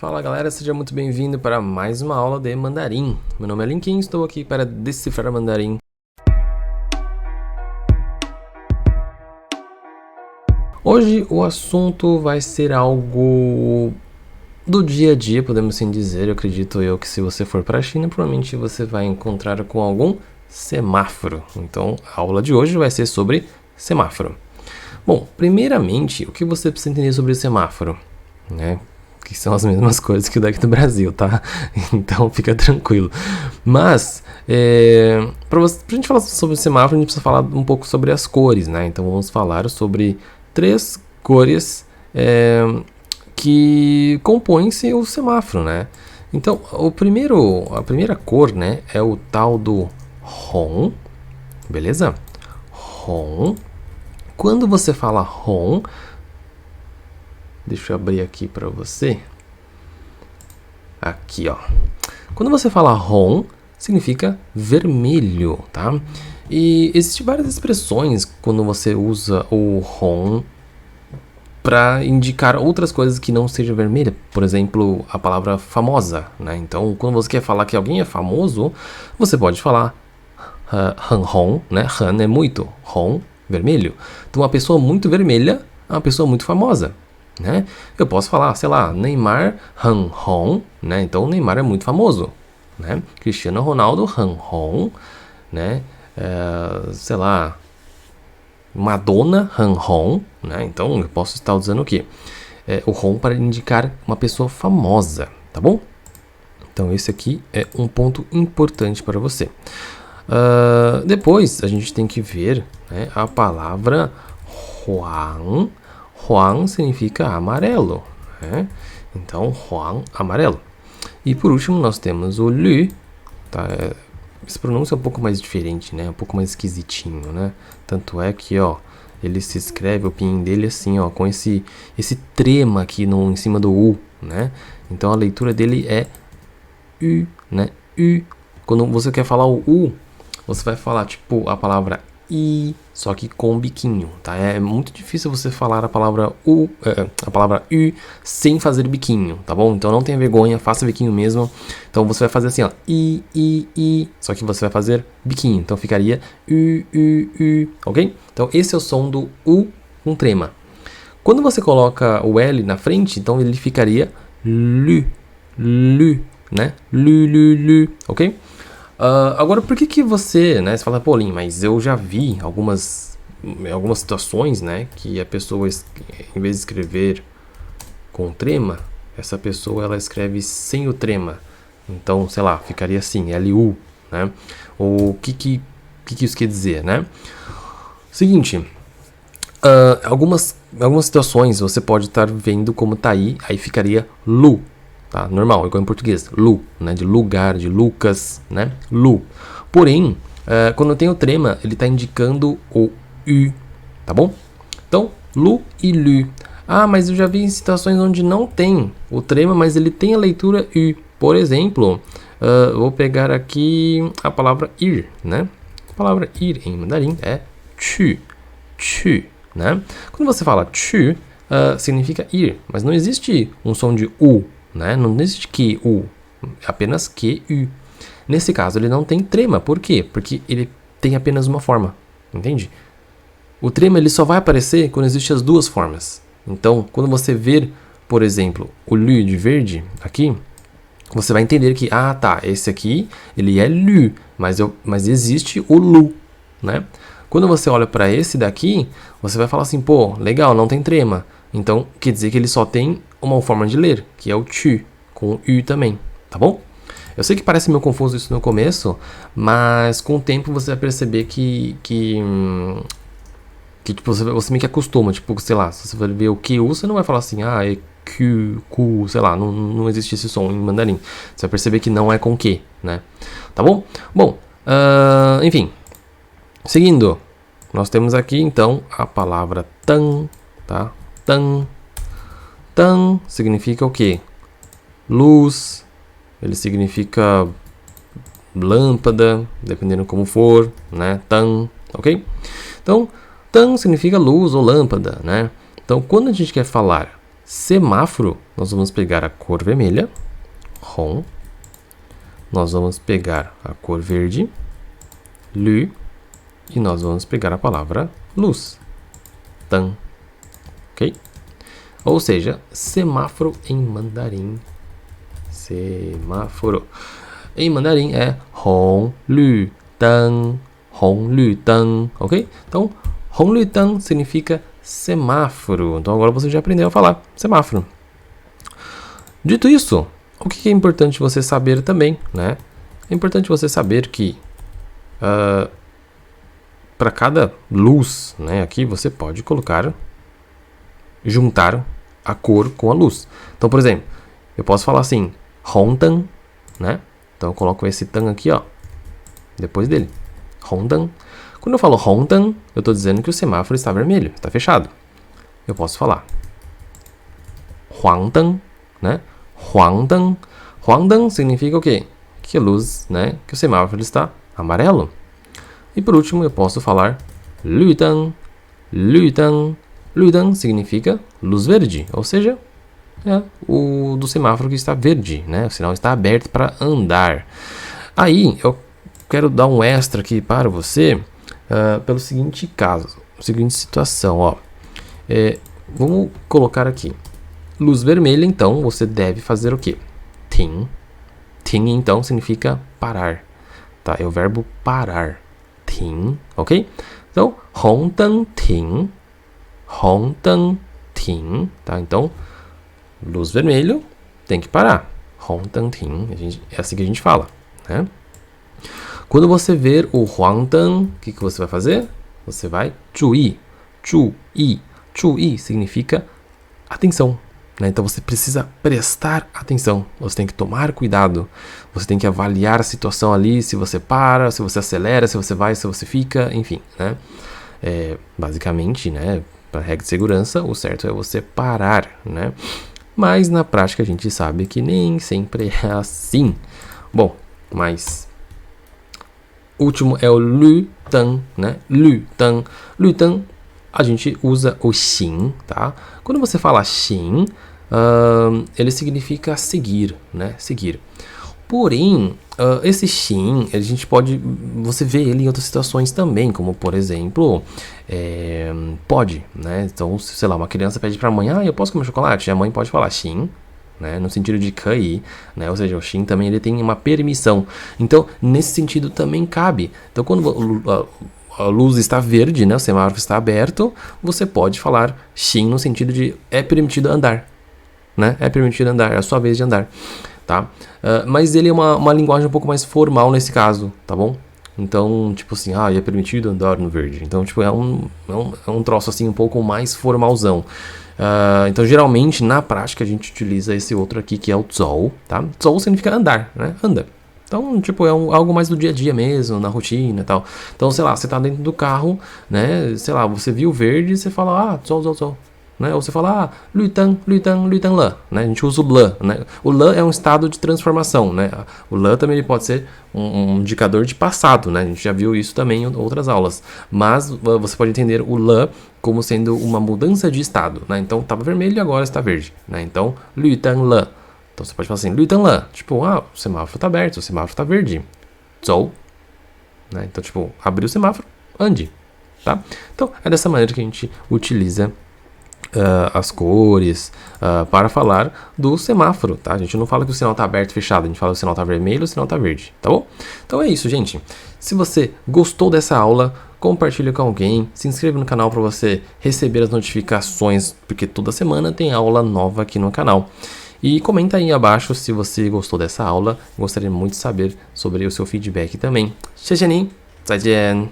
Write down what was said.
Fala galera, seja muito bem-vindo para mais uma aula de mandarim. Meu nome é Linkin, estou aqui para decifrar mandarim. Hoje o assunto vai ser algo do dia a dia, podemos assim dizer. Eu acredito que se você for para a China, provavelmente você vai encontrar com algum semáforo. Então a aula de hoje vai ser sobre semáforo. Bom, primeiramente, o que você precisa entender sobre o semáforo, né? Que são as mesmas coisas que o daqui do Brasil, tá? Então fica tranquilo. Mas, pra gente falar sobre o semáforo, a gente precisa falar um pouco sobre as cores, né? Então vamos falar sobre 3 cores que compõem-se o semáforo, né? Então, a primeira cor, né, é o tal do Hong, beleza? Hong. Quando você fala Hong, deixa eu abrir aqui para você. Aqui, ó. Quando você fala Hong, significa vermelho, tá? E existem várias expressões quando você usa o Hong para indicar outras coisas que não seja vermelha. Por exemplo, a palavra famosa, né? Então, quando você quer falar que alguém é famoso, você pode falar Han Hong, né? Han é muito, Hong, vermelho. Então, uma pessoa muito vermelha é uma pessoa muito famosa, né? Eu posso falar, sei lá, Neymar Han Hong, né? Então o Neymar é muito famoso, né? Cristiano Ronaldo Han Hong, né? Sei lá, Madonna Han Hong, né? Então eu posso estar usando o quê? O Hong para indicar uma pessoa famosa, tá bom? Então esse aqui é um ponto importante para você. Depois a gente tem que ver, né, a palavra Huang. Huang significa amarelo, né? Então, Huang, amarelo. E por último, nós temos o Lü, tá? Esse pronúncio é um pouco mais diferente, né? Um pouco mais esquisitinho, né? Tanto é que, ó, ele se escreve, o pinyin dele assim, ó, com esse trema aqui em cima do U, né? Então, a leitura dele é U, né? U. Quando você quer falar o U, você vai falar, tipo, a palavra I, só que com biquinho, tá? É muito difícil você falar a palavra U sem fazer biquinho, tá bom? Então não tenha vergonha, faça biquinho mesmo. Então você vai fazer assim, ó, I, só que você vai fazer biquinho. Então ficaria U, ok? Então esse é o som do U com trema. Quando você coloca o L na frente, então ele ficaria Lü, né? Lü, ok? Agora, por que você, né, você fala, pô, Lin, mas eu já vi algumas situações, né, que a pessoa, em vez de escrever com trema, essa pessoa, ela escreve sem o trema. Então, sei lá, ficaria assim, LU, né? O que isso quer dizer, né? Seguinte, algumas situações você pode estar vendo como tá aí ficaria Lu. Tá? Normal, igual em português, Lu, né? De lugar, de Lucas, né? Lu. Porém, quando tem o trema, ele está indicando o U, tá bom? Então, Lu e Lü. Ah, mas eu já vi em situações onde não tem o trema, mas ele tem a leitura U. Por exemplo, vou pegar aqui a palavra ir, né? A palavra ir em mandarim é chu, né? Quando você fala chu, significa ir, mas não existe um som de U, né? Não existe Q-U, apenas Q-U. Nesse caso, ele não tem trema. Por quê? Porque ele tem apenas uma forma, entende? O trema ele só vai aparecer quando existem as duas formas. Então, quando você ver, por exemplo, o Lü de verde aqui, você vai entender que, tá, esse aqui, ele é Lü, mas existe o Lu, né? Quando você olha para esse daqui, você vai falar assim, pô, legal, não tem trema. Então, quer dizer que ele só tem uma forma de ler, que é o chu, com o U também, tá bom? Eu sei que parece meio confuso isso no começo, mas com o tempo você vai perceber que tipo, você meio que acostuma, tipo, sei lá, se você vai ver o QU, você não vai falar assim, é Q, sei lá, não existe esse som em mandarim. Você vai perceber que não é com Q, né? Tá bom? Bom, enfim, seguindo, nós temos aqui então a palavra tan, tá? Tan significa o quê? Luz, ele significa lâmpada, dependendo como for, né? Tan, ok? Então, tan significa luz ou lâmpada, né? Então, quando a gente quer falar semáforo, nós vamos pegar a cor vermelha, 红. Nós vamos pegar a cor verde, 绿. E nós vamos pegar a palavra luz, 灯. Ok? Ou seja, semáforo em mandarim. Semáforo. Em mandarim é 红绿灯, 红绿灯, ok? Então, 红绿灯 significa semáforo. Então agora você já aprendeu a falar semáforo. Dito isso, o que é importante você saber também, né? É importante você saber que para cada luz, né, aqui você pode juntar a cor com a luz. Então, por exemplo, eu posso falar assim, 红灯, né? Então eu coloco esse tan aqui, ó, depois dele. 红灯. Quando eu falo 红灯, eu estou dizendo que o semáforo está vermelho, está fechado. Eu posso falar 黄灯, né? 黄灯. 黄灯 significa o quê? Que a luz, né? Que o semáforo está amarelo. E por último, eu posso falar 绿灯, 绿灯. 绿灯 significa luz verde, ou seja, é o do semáforo que está verde, né? O sinal está aberto para andar. Aí, eu quero dar um extra aqui para você, pelo seguinte caso, seguinte situação, ó. Vamos colocar aqui. Luz vermelha, então, você deve fazer o quê? 停. 停, então, significa parar, tá? É o verbo parar. 停, ok? Então, 红灯停. 红灯停, tá? Então, luz vermelho, tem que parar. 红灯停, é assim que a gente fala, né? Quando você ver o 黄灯, o que você vai fazer? Você vai 注意. 注意. 注意 significa atenção, né? Então você precisa prestar atenção. Você tem que tomar cuidado. Você tem que avaliar a situação ali, se você para, se você acelera, se você vai, se você fica, enfim, né? Basicamente, né? Para regra de segurança, o certo é você parar, né? Mas na prática a gente sabe que nem sempre é assim. Bom, mas último é o 绿灯, né? 绿灯. 绿灯, a gente usa o 行, tá? Quando você fala 行, ele significa seguir, né? Seguir. Porém, esse 行, você vê ele em outras situações também, como por exemplo, pode, né? Então, sei lá, uma criança pede para a mãe, eu posso comer chocolate? E a mãe pode falar 行, né? No sentido de 可以, né? Ou seja, o 行 também ele tem uma permissão. Então, nesse sentido também cabe. Então, quando a luz está verde, né? O semáforo está aberto, você pode falar 行 no sentido de é permitido andar, né? É permitido andar, é a sua vez de andar. Tá? Mas ele é uma linguagem um pouco mais formal nesse caso, tá bom? Então, tipo assim, é permitido andar no verde. Então, tipo, é um troço assim um pouco mais formalzão. Então, geralmente, na prática, a gente utiliza esse outro aqui, que é o 走, tá? 走 significa andar, né? Anda. Então, tipo, é algo mais do dia a dia mesmo, na rotina e tal. Então, sei lá, você tá dentro do carro, né? Sei lá, você viu verde e você fala, 走走走. Né? Ou você fala, 绿灯, 绿灯, 绿灯了, né? A gente usa o 了, né? O 了 é um estado de transformação, né? O 了 também ele pode ser um indicador de passado, né? A gente já viu isso também em outras aulas. Mas você pode entender o 了 como sendo uma mudança de estado, né? Então, estava vermelho e agora está verde, né? Então, 绿灯了. Então, você pode falar assim, 绿灯了. Tipo, o semáforo está aberto, o semáforo está verde. 走. Né? Então, tipo, abriu o semáforo, ande. Tá? Então, é dessa maneira que a gente utiliza as cores para falar do semáforo, tá? A gente não fala que o sinal está aberto, fechado, a gente fala que o sinal está vermelho, o sinal está verde, tá bom? Então é isso, gente. Se você gostou dessa aula, compartilha com alguém, se inscreva no canal para você receber as notificações, porque toda semana tem aula nova aqui no canal. E comenta aí abaixo se você gostou dessa aula, gostaria muito de saber sobre o seu feedback também. 谢谢您，再见。